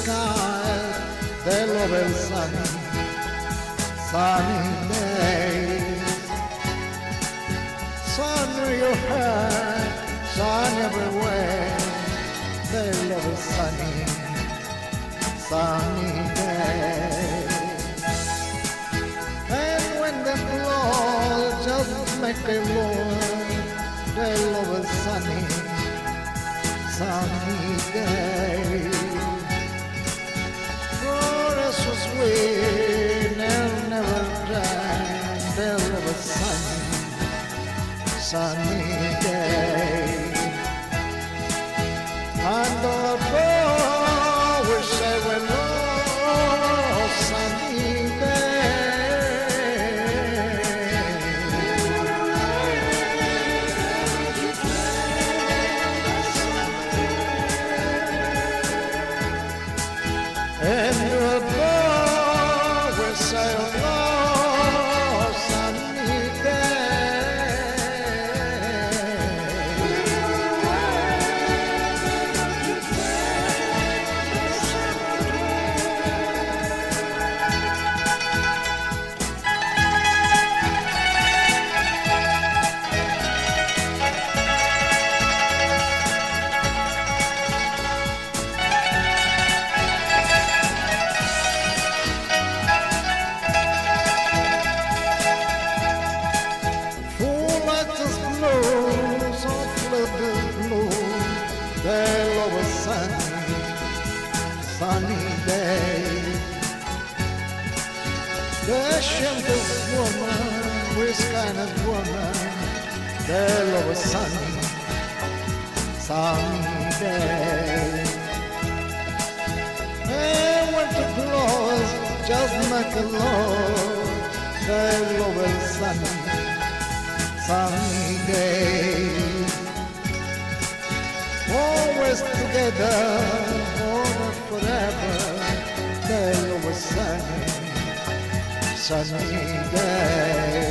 skies, they love el sunny days. Sun in your hair, sun everywhere, they love a sunny days. And when they blow, just make a moon, they love a sunny day. Oh, that's so sweet, they'll never die, they'll love a sunny day. And the boy will say when oh, sunny day. And the boy will say oh, sunny day. They love a sunny day. The gentlest woman, this kind of woman, they love a sunny day. They want to close, just make a love, they love a sunny day. Always together, always forever, they love a sunny day.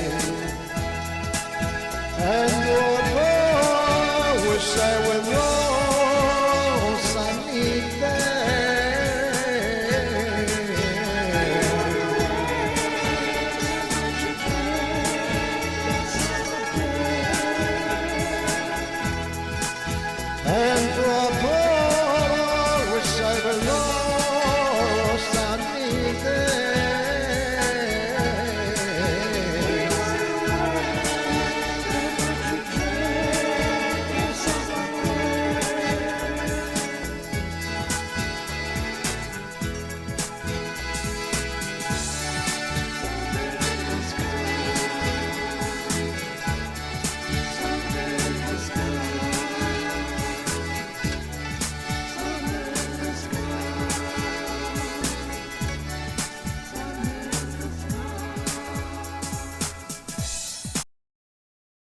And